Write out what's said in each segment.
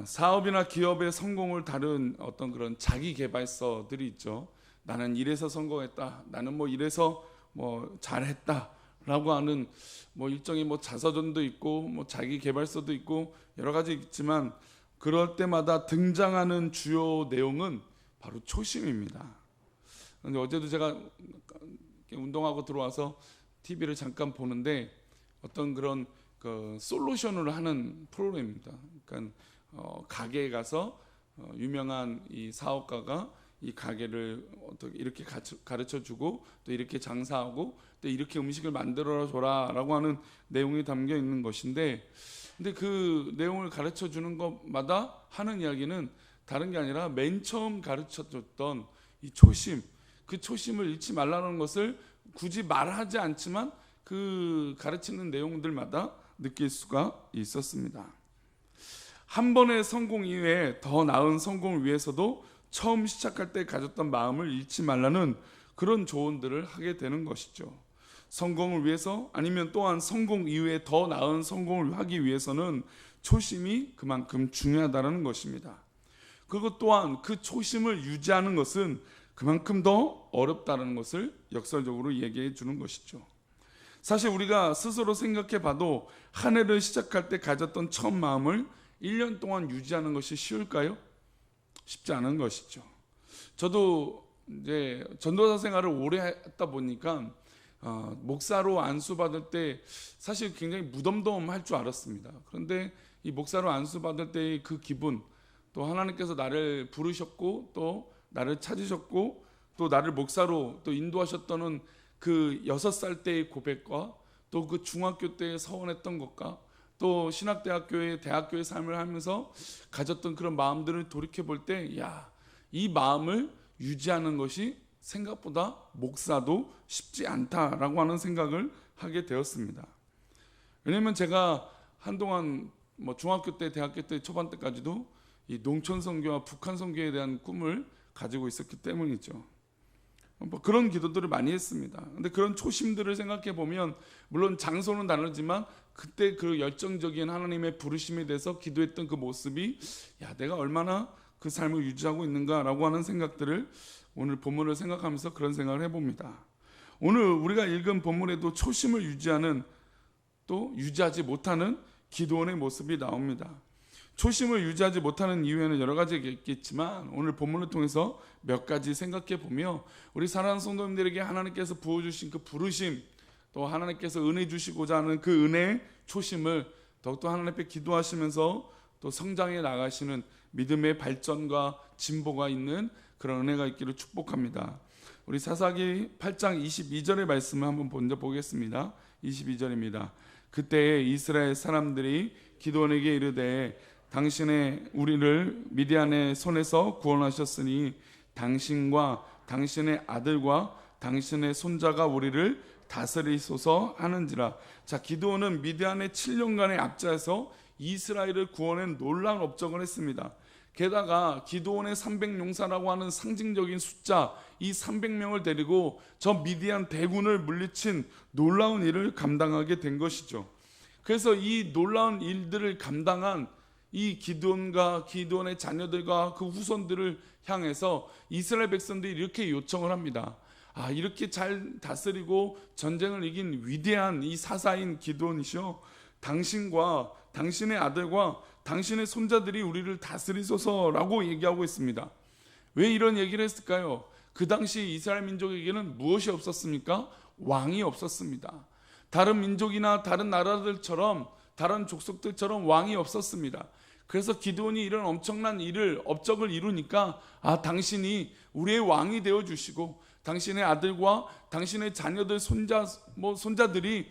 사업이나 기업의 성공을 다룬 어떤 그런 자기 개발서들이 있죠. 나는 이래서 성공했다. 나는 뭐 이래서 뭐 잘했다라고 하는 뭐 일종의 뭐 자서전도 있고 뭐 자기 개발서도 있고 여러 가지 있지만 그럴 때마다 등장하는 주요 내용은 바로 초심입니다. 근데 어제도 제가 운동하고 들어와서 TV를 잠깐 보는데 어떤 그런 그 솔루션을 하는 프로그램입니다. 그러니까 가게에 가서 유명한 이 사업가가 이 가게를 어떻게 이렇게 가르쳐 주고 또 이렇게 장사하고 또 이렇게 음식을 만들어 줘라라고 하는 내용이 담겨 있는 것인데, 근데 그 내용을 가르쳐 주는 것마다 하는 이야기는 다른 게 아니라 맨 처음 가르쳐 줬던 이 초심, 그 초심을 잃지 말라는 것을 굳이 말하지 않지만 그 가르치는 내용들마다 느낄 수가 있었습니다. 한 번의 성공 이외에 더 나은 성공을 위해서도 처음 시작할 때 가졌던 마음을 잃지 말라는 그런 조언들을 하게 되는 것이죠. 성공을 위해서 아니면 또한 성공 이후에 더 나은 성공을 하기 위해서는 초심이 그만큼 중요하다는 것입니다. 그것 또한 그 초심을 유지하는 것은 그만큼 더 어렵다는 것을 역설적으로 얘기해 주는 것이죠. 사실 우리가 스스로 생각해 봐도 한 해를 시작할 때 가졌던 처음 마음을 1년 동안 유지하는 것이 쉬울까요? 쉽지 않은 것이죠. 저도 이제 전도사 생활을 오래 했다 보니까 목사로 안수 받을 때 사실 굉장히 무덤덤할 줄 알았습니다. 그런데 이 목사로 안수 받을 때의 그 기분, 또 하나님께서 나를 부르셨고 또 나를 찾으셨고 또 나를 목사로 또 인도하셨다는 그 6살 때의 고백과 또 그 중학교 때 서원했던 것과 또 신학대학교의 대학교의 삶을 하면서 가졌던 그런 마음들을 돌이켜 볼 때, 이 마음을 유지하는 것이 생각보다 목사도 쉽지 않다라고 하는 생각을 하게 되었습니다. 왜냐하면 제가 한동안 뭐 중학교 때, 대학교 때 초반 때까지도 이 농촌 선교와 북한 선교에 대한 꿈을 가지고 있었기 때문이죠. 뭐 그런 기도들을 많이 했습니다. 근데 그런 초심들을 생각해 보면 물론 장소는 다르지만 그때 그 열정적인 하나님의 부르심에 대해서 기도했던 그 모습이 내가 얼마나 그 삶을 유지하고 있는가라고 하는 생각들을 오늘 본문을 생각하면서 그런 생각을 해봅니다. 오늘 우리가 읽은 본문에도 초심을 유지하는 또 유지하지 못하는 기도원의 모습이 나옵니다. 초심을 유지하지 못하는 이유에는 여러 가지가 있겠지만 오늘 본문을 통해서 몇 가지 생각해 보며 우리 사랑하는 성도님들에게 하나님께서 부어주신 그 부르심, 또 하나님께서 은혜 주시고자 하는 그 은혜의 초심을 더욱더 하나님 앞에 기도하시면서 또 성장해 나가시는 믿음의 발전과 진보가 있는 그런 은혜가 있기를 축복합니다. 우리 사사기 8장 22절의 말씀을 한번 먼저 보겠습니다. 22절입니다. 그때 이스라엘 사람들이 기드온에게 이르되 당신의 우리를 미디안의 손에서 구원하셨으니 당신과 당신의 아들과 당신의 손자가 우리를 다스리소서 하는지라. 자, 기드온은 미디안의 7년간의 압제에서 이스라엘을 구원한 놀라운 업적을 했습니다. 게다가 기드온의 300용사라고 하는 상징적인 숫자, 이 300명을 데리고 저 미디안 대군을 물리친 놀라운 일을 감당하게 된 것이죠. 그래서 이 놀라운 일들을 감당한 이 기드온과 기드온의 자녀들과 그 후손들을 향해서 이스라엘 백성들이 이렇게 요청을 합니다. 이렇게 잘 다스리고 전쟁을 이긴 위대한 이 사사인 기드온이시오, 당신과 당신의 아들과 당신의 손자들이 우리를 다스리소서라고 얘기하고 있습니다. 왜 이런 얘기를 했을까요? 그 당시 이스라엘 민족에게는 무엇이 없었습니까? 왕이 없었습니다. 다른 민족이나 다른 나라들처럼, 다른 족속들처럼 왕이 없었습니다. 그래서 기드온이 이런 엄청난 업적을 이루니까 당신이 우리의 왕이 되어 주시고 당신의 아들과 당신의 자녀들, 손자들이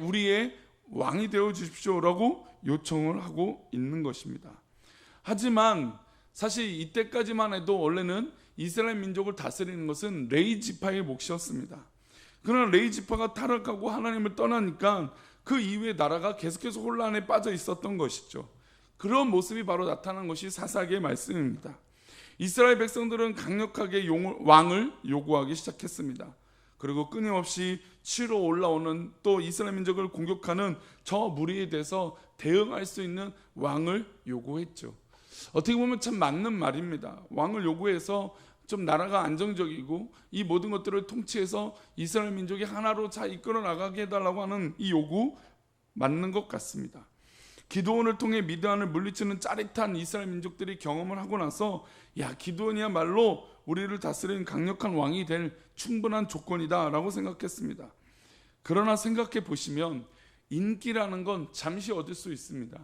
우리의 왕이 되어 주십시오라고 요청을 하고 있는 것입니다. 하지만 사실 이때까지만 해도 원래는 이스라엘 민족을 다스리는 것은 레위 지파의 몫이었습니다. 그러나 레위 지파가 타락하고 하나님을 떠나니까 그 이후에 나라가 계속해서 혼란에 빠져 있었던 것이죠. 그런 모습이 바로 나타난 것이 사사기의 말씀입니다. 이스라엘 백성들은 강력하게 왕을 요구하기 시작했습니다. 그리고 끊임없이 치러 올라오는 또 이스라엘 민족을 공격하는 저 무리에 대해서 대응할 수 있는 왕을 요구했죠. 어떻게 보면 참 맞는 말입니다. 왕을 요구해서 좀 나라가 안정적이고 이 모든 것들을 통치해서 이스라엘 민족이 하나로 잘 이끌어 나가게 해달라고 하는 이 요구 맞는 것 같습니다. 기드온을 통해 미드안을 물리치는 짜릿한 이스라엘 민족들이 경험을 하고 나서 야, 기드온이야말로 우리를 다스리는 강력한 왕이 될 충분한 조건이다 라고 생각했습니다. 그러나 생각해 보시면 인기라는 건 잠시 얻을 수 있습니다.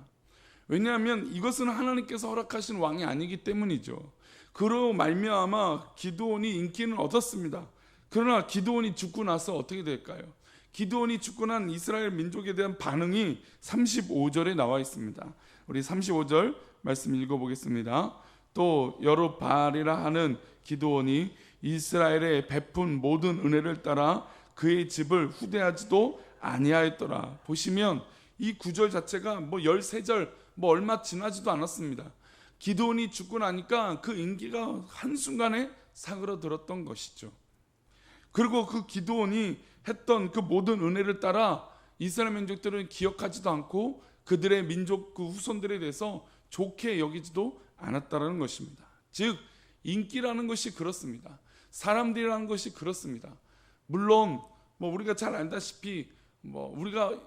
왜냐하면 이것은 하나님께서 허락하신 왕이 아니기 때문이죠. 그로 말미암아 기드온이 인기는 얻었습니다. 그러나 기드온이 죽고 나서 어떻게 될까요? 기드온이 죽고 난 이스라엘 민족에 대한 반응이 35절에 나와 있습니다. 우리 35절 말씀 읽어보겠습니다. 또 여룻바알이라 하는 기드온이 이스라엘에 베푼 모든 은혜를 따라 그의 집을 후대하지도 아니하였더라. 보시면 이 구절 자체가 13절 얼마 지나지도 않았습니다. 기드온이 죽고 나니까 그 인기가 한순간에 사그러들었던 것이죠. 그리고 그 기드온이 했던 그 모든 은혜를 따라 이스라엘 민족들은 기억하지도 않고 그들의 민족 그 후손들에 대해서 좋게 여기지도 않았다는 것입니다. 즉 인기라는 것이 그렇습니다. 사람들이라는 것이 그렇습니다. 물론 우리가 잘 알다시피 우리가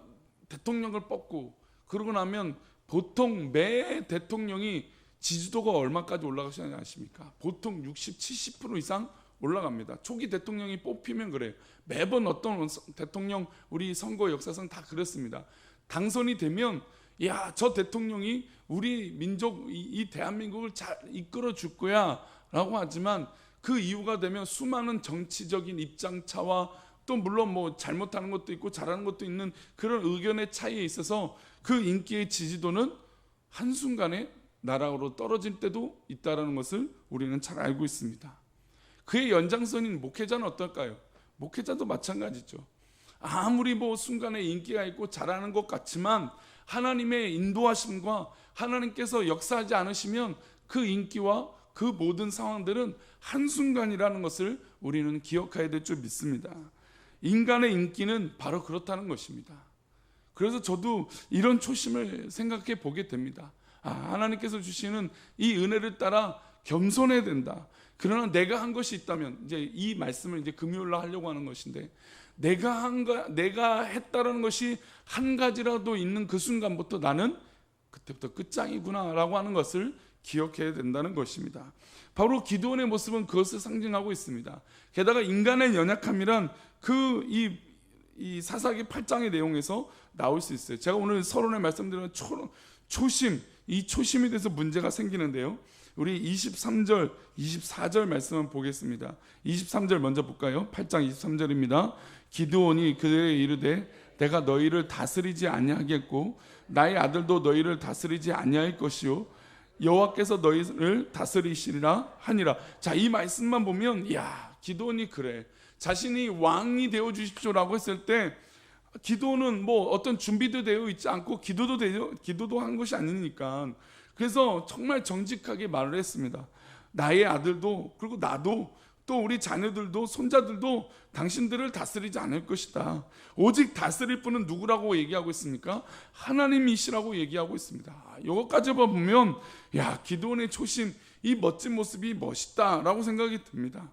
대통령을 뽑고 그러고 나면 보통 매 대통령이 지지도가 얼마까지 올라가시는지 아십니까? 보통 60, 70% 이상 올라갑니다. 초기 대통령이 뽑히면 그래요. 매번 어떤 대통령 우리 선거 역사상 다 그렇습니다. 당선이 되면 야, 저 대통령이 우리 민족 이 대한민국을 잘 이끌어 줄 거야 라고 하지만 그 이유가 되면 수많은 정치적인 입장차와 또 물론 잘못하는 것도 있고 잘하는 것도 있는 그런 의견의 차이에 있어서 그 인기의 지지도는 한순간에 나락으로 떨어질 때도 있다는 것을 우리는 잘 알고 있습니다. 그의 연장선인 목회자는 어떨까요? 목회자도 마찬가지죠. 아무리 순간에 인기가 있고 잘하는 것 같지만 하나님의 인도하심과 하나님께서 역사하지 않으시면 그 인기와 그 모든 상황들은 한순간이라는 것을 우리는 기억해야 될 줄 믿습니다. 인간의 인기는 바로 그렇다는 것입니다. 그래서 저도 이런 초심을 생각해 보게 됩니다. 하나님께서 주시는 이 은혜를 따라 겸손해야 된다. 그러나 내가 한 것이 있다면 이제 이 말씀을 이제 금요일날 하려고 하는 것인데 내가 했다라는 것이 한 가지라도 있는 그 순간부터 나는 그때부터 끝장이구나라고 하는 것을 기억해야 된다는 것입니다. 바로 기드온의 모습은 그것을 상징하고 있습니다. 게다가 인간의 연약함이란 이 사사기 8장의 내용에서 나올 수 있어요. 제가 오늘 서론에 말씀드린 초심, 이 초심에 대해서 문제가 생기는데요. 우리 23절, 24절 말씀을 보겠습니다. 23절 먼저 볼까요? 8장 23절입니다. 기드온이 그들에게 이르되 내가 너희를 다스리지 아니하겠고 나의 아들도 너희를 다스리지 아니할 것이요 여호와께서 너희를 다스리시리라 하니라. 자, 이 말씀만 보면 야, 기드온이 그래. 자신이 왕이 되어 주십시오라고 했을 때 기도는 어떤 준비도 되어 있지 않고 기도도 한 것이 아니니까 그래서 정말 정직하게 말을 했습니다. 나의 아들도 그리고 나도 또 우리 자녀들도 손자들도 당신들을 다스리지 않을 것이다. 오직 다스릴 분은 누구라고 얘기하고 있습니까? 하나님이시라고 얘기하고 있습니다. 이것까지 보면 야, 기드온의 초심, 이 멋진 모습이 멋있다라고 생각이 듭니다.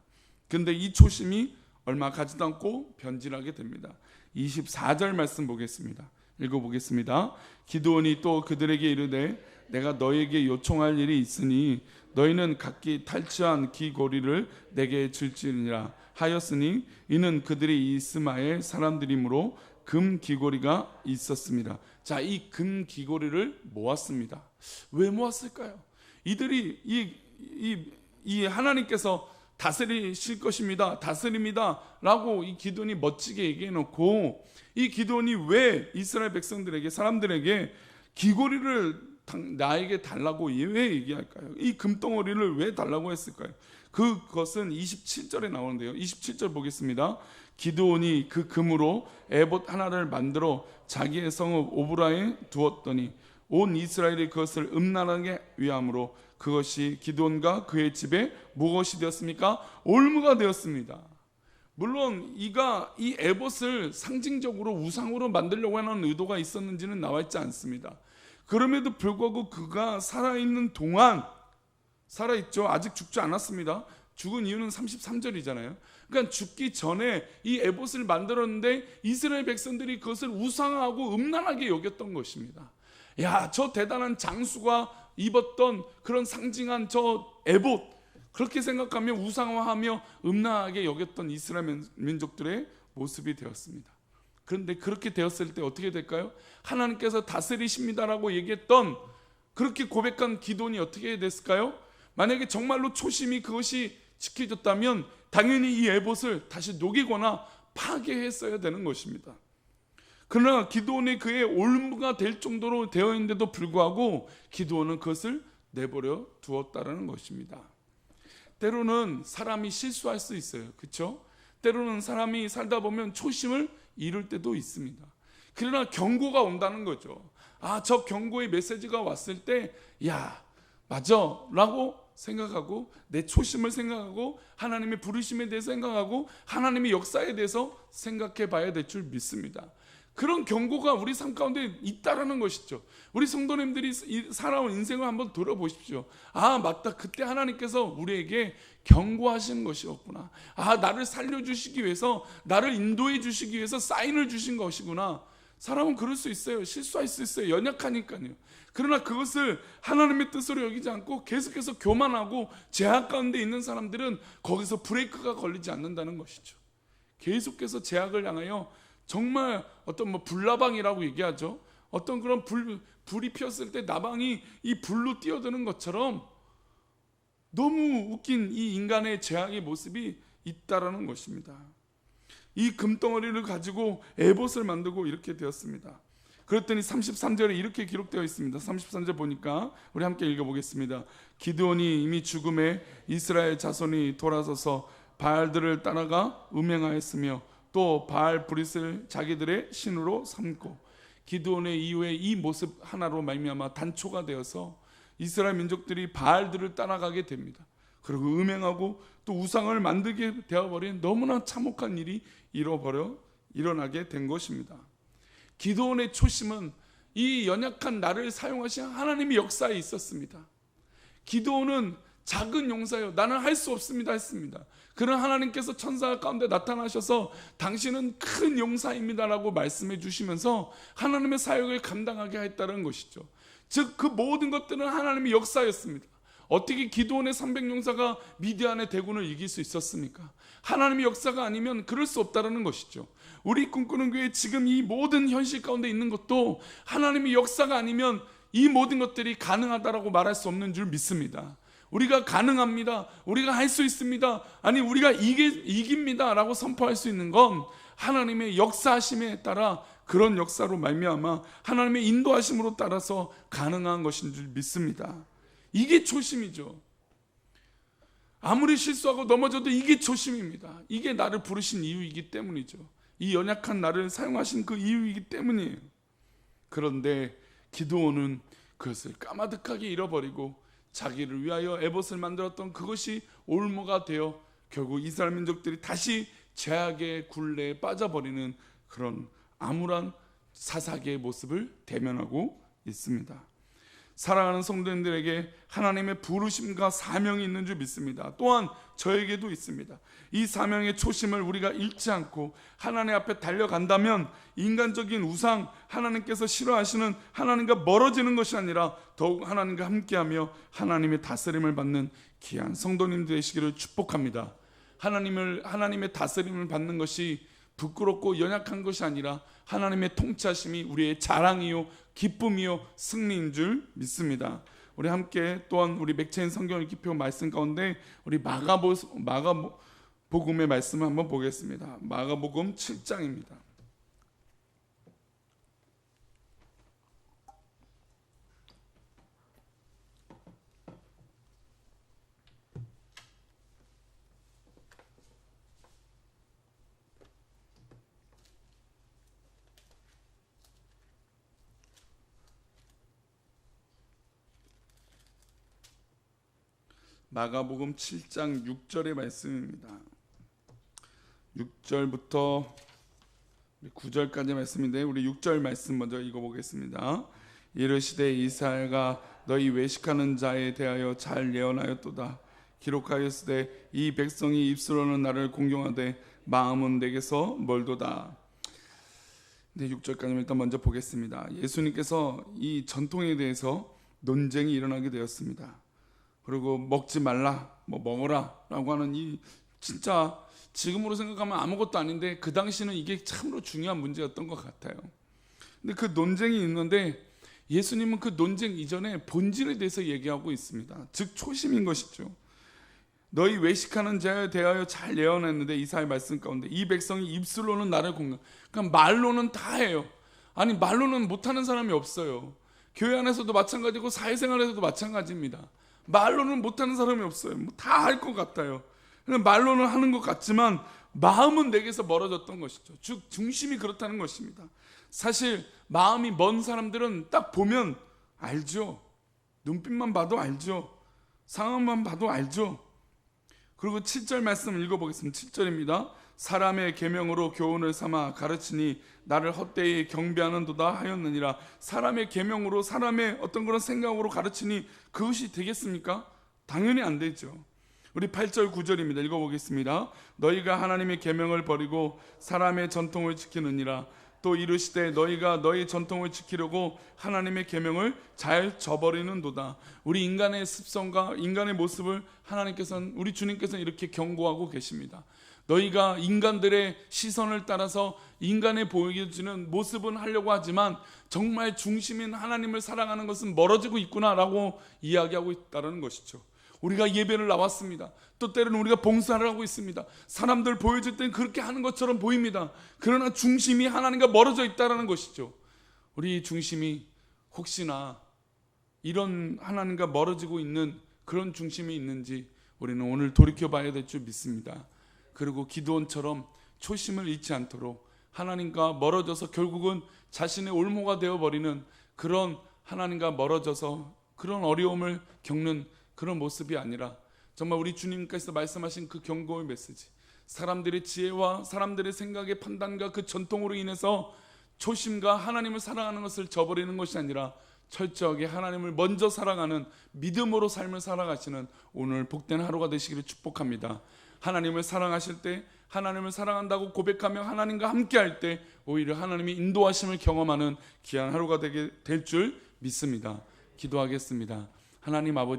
근데 이 초심이 얼마 가지도 않고 변질하게 됩니다. 24절 말씀 보겠습니다. 읽어보겠습니다. 기드온이 또 그들에게 이르되 내가 너에게 요청할 일이 있으니 너희는 각기 탈취한 귀고리를 내게 줄지니라 하였으니 이는 그들이 이스마엘 사람들이므로 금 귀고리가 있었습니다. 자, 이 금 귀고리를 모았습니다. 왜 모았을까요? 이들이 이 하나님께서 다스리실 것입니다. 다스립니다. 라고 이 기드온이 멋지게 얘기해 놓고 이 기드온이 왜 이스라엘 백성들에게 사람들에게 귀고리를 나에게 달라고 왜 얘기할까요? 이 금덩어리를 왜 달라고 했을까요? 그것은 27절에 나오는데요. 27절 보겠습니다. 기드온이 그 금으로 에봇 하나를 만들어 자기의 성읍 오브라에 두었더니 온 이스라엘이 그것을 음란하게 위함으로 그것이 기드온과 그의 집에 무엇이 되었습니까? 올무가 되었습니다. 물론 이가 이 에봇을 상징적으로 우상으로 만들려고 하는 의도가 있었는지는 나와 있지 않습니다. 그럼에도 불구하고 그가 살아있는 동안, 살아있죠. 아직 죽지 않았습니다. 죽은 이유는 33절이잖아요. 그러니까 죽기 전에 이 에봇을 만들었는데 이스라엘 백성들이 그것을 우상하고 음란하게 여겼던 것입니다. 야, 저 대단한 장수가 입었던 그런 상징한 저 에봇, 그렇게 생각하며 우상화하며 음란하게 여겼던 이스라엘 민족들의 모습이 되었습니다. 그런데 그렇게 되었을 때 어떻게 될까요? 하나님께서 다스리십니다라고 얘기했던, 그렇게 고백한 기도원이 어떻게 됐을까요? 만약에 정말로 초심이 그것이 지켜졌다면 당연히 이 에봇을 다시 녹이거나 파괴했어야 되는 것입니다. 그러나 기드온이 그의 올무가 될 정도로 되어 있는데도 불구하고 기드온은 그것을 내버려 두었다라는 것입니다. 때로는 사람이 실수할 수 있어요. 그렇죠? 때로는 사람이 살다 보면 초심을 잃을 때도 있습니다. 그러나 경고가 온다는 거죠. 아, 저 경고의 메시지가 왔을 때, 야, 맞아 라고 생각하고, 내 초심을 생각하고, 하나님의 부르심에 대해서 생각하고, 하나님의 역사에 대해서 생각해 봐야 될 줄 믿습니다. 그런 경고가 우리 삶 가운데 있다라는 것이죠. 우리 성도님들이 살아온 인생을 한번 돌아보십시오. 아, 맞다, 그때 하나님께서 우리에게 경고하신 것이었구나. 아, 나를 살려주시기 위해서, 나를 인도해 주시기 위해서 사인을 주신 것이구나. 사람은 그럴 수 있어요. 실수할 수 있어요. 연약하니까요. 그러나 그것을 하나님의 뜻으로 여기지 않고 계속해서 교만하고 제약 가운데 있는 사람들은 거기서 브레이크가 걸리지 않는다는 것이죠. 계속해서 제약을 향하여 정말 어떤 불나방이라고 얘기하죠. 어떤 그런 불이 피었을 때 나방이 이 불로 뛰어드는 것처럼 너무 웃긴 이 인간의 제약의 모습이 있다라는 것입니다. 이 금덩어리를 가지고 에봇을 만들고 이렇게 되었습니다. 그랬더니 33절에 이렇게 기록되어 있습니다. 33절 보니까 우리 함께 읽어보겠습니다. 기드온이 이미 죽음에 이스라엘 자손이 돌아서서 바알들을 따라가 음행하였으며 또 바알 브릿을 자기들의 신으로 삼고, 기드온의 이후에 이 모습 하나로 말미암아 단초가 되어서 이스라엘 민족들이 바알들을 따라가게 됩니다. 그리고 음행하고 또 우상을 만들게 되어버린 너무나 참혹한 일이 일어나게 된 것입니다. 기드온의 초심은 이 연약한 나를 사용하신 하나님의 역사에 있었습니다. 기드온은 작은 용사요, 나는 할 수 없습니다 했습니다. 그런 하나님께서 천사 가운데 나타나셔서 당신은 큰 용사입니다라고 말씀해 주시면서 하나님의 사역을 감당하게 했다는 것이죠. 즉 그 모든 것들은 하나님의 역사였습니다. 어떻게 기드온의 300용사가 미디안의 대군을 이길 수 있었습니까? 하나님의 역사가 아니면 그럴 수 없다는 것이죠. 우리 꿈꾸는 교회 지금 이 모든 현실 가운데 있는 것도 하나님의 역사가 아니면 이 모든 것들이 가능하다라고 말할 수 없는 줄 믿습니다. 우리가 가능합니다, 우리가 할 수 있습니다, 아니 우리가 이깁니다 라고 선포할 수 있는 건 하나님의 역사하심에 따라, 그런 역사로 말미암아 하나님의 인도하심으로 따라서 가능한 것인 줄 믿습니다. 이게 초심이죠. 아무리 실수하고 넘어져도 이게 초심입니다. 이게 나를 부르신 이유이기 때문이죠. 이 연약한 나를 사용하신 그 이유이기 때문이에요. 그런데 기드온은 그것을 까마득하게 잃어버리고 자기를 위하여 에봇을 만들었던 그것이 올무가 되어 결국 이스라엘 민족들이 다시 제약의 굴레에 빠져버리는 그런 암울한 사사기의 모습을 대면하고 있습니다. 사랑하는 성도님들에게 하나님의 부르심과 사명이 있는 줄 믿습니다. 또한 저에게도 있습니다. 이 사명의 초심을 우리가 잃지 않고 하나님 앞에 달려간다면 인간적인 우상, 하나님께서 싫어하시는 하나님과 멀어지는 것이 아니라 더욱 하나님과 함께하며 하나님의 다스림을 받는 귀한 성도님들 되시기를 축복합니다. 하나님의 다스림을 받는 것이 부끄럽고 연약한 것이 아니라 하나님의 통치하심이 우리의 자랑이요 기쁨이요 승리인 줄 믿습니다. 우리 함께 또한 우리 맥체인 성경 읽기표 말씀 가운데 우리 마가복음의 말씀을 한번 보겠습니다. 마가복음 7장입니다. 마가복음 7장 6절의 말씀입니다. 6절부터 9절까지 말씀인데 우리 6절 말씀 먼저 읽어보겠습니다. 이르시되 이스라엘아 너희 외식하는 자에 대하여 잘 예언하였도다. 기록하였으되 이 백성이 입술로는 나를 공경하되 마음은 내게서 멀도다. 네, 6절까지 일단 먼저 보겠습니다. 예수님께서 이 전통에 대해서 논쟁이 일어나게 되었습니다. 그리고 먹지 말라, 뭐 먹어라 라고 하는 이 진짜 지금으로 생각하면 아무것도 아닌데 그 당시는 이게 참으로 중요한 문제였던 것 같아요. 근데 그 논쟁이 있는데 예수님은 그 논쟁 이전에 본질에 대해서 얘기하고 있습니다. 즉 초심인 것이죠. 너희 외식하는 자에 대하여 잘 예언했는데 이사야 말씀 가운데 이 백성이 입술로는 나를 공경, 그러니까 말로는 다 해요. 아니 말로는 못하는 사람이 없어요. 교회 안에서도 마찬가지고 사회생활에서도 마찬가지입니다. 말로는 못하는 사람이 없어요. 뭐 다 할 것 같아요. 말로는 하는 것 같지만 마음은 내게서 멀어졌던 것이죠. 즉 중심이 그렇다는 것입니다. 사실 마음이 먼 사람들은 딱 보면 알죠. 눈빛만 봐도 알죠. 상황만 봐도 알죠. 그리고 7절 말씀 읽어보겠습니다. 7절입니다. 사람의 계명으로 교훈을 삼아 가르치니 나를 헛되이 경배하는도다 하였느니라. 사람의 계명으로 사람의 어떤 그런 생각으로 가르치니 그것이 되겠습니까? 당연히 안 되죠. 우리 8절 9절입니다. 읽어보겠습니다. 너희가 하나님의 계명을 버리고 사람의 전통을 지키느니라. 또 이르시되 너희가 너희 전통을 지키려고 하나님의 계명을 잘 저버리는도다. 우리 인간의 습성과 인간의 모습을 하나님께서는 우리 주님께서는 이렇게 경고하고 계십니다. 너희가 인간들의 시선을 따라서 인간의 보여주는 모습은 하려고 하지만 정말 중심인 하나님을 사랑하는 것은 멀어지고 있구나라고 이야기하고 있다는 것이죠. 우리가 예배를 나왔습니다. 또 때로는 우리가 봉사를 하고 있습니다. 사람들 보여줄 땐 그렇게 하는 것처럼 보입니다. 그러나 중심이 하나님과 멀어져 있다는 것이죠. 우리 중심이 혹시나 이런 하나님과 멀어지고 있는 그런 중심이 있는지 우리는 오늘 돌이켜봐야 될 줄 믿습니다. 그리고 기드온처럼 초심을 잃지 않도록 하나님과 멀어져서 결국은 자신의 올무가 되어버리는 그런 하나님과 멀어져서 그런 어려움을 겪는 그런 모습이 아니라 정말 우리 주님께서 말씀하신 그 경고의 메시지, 사람들의 지혜와 사람들의 생각의 판단과 그 전통으로 인해서 초심과 하나님을 사랑하는 것을 저버리는 것이 아니라 철저하게 하나님을 먼저 사랑하는 믿음으로 삶을 살아가시는 오늘 복된 하루가 되시기를 축복합니다. 하나님을 사랑하실 때, 하나님을 사랑한다고 고백하며 하나님과 함께할 때 오히려 하나님이 인도하심을 경험하는 귀한 하루가 되게 될 줄 믿습니다. 기도하겠습니다. 하나님 아버지,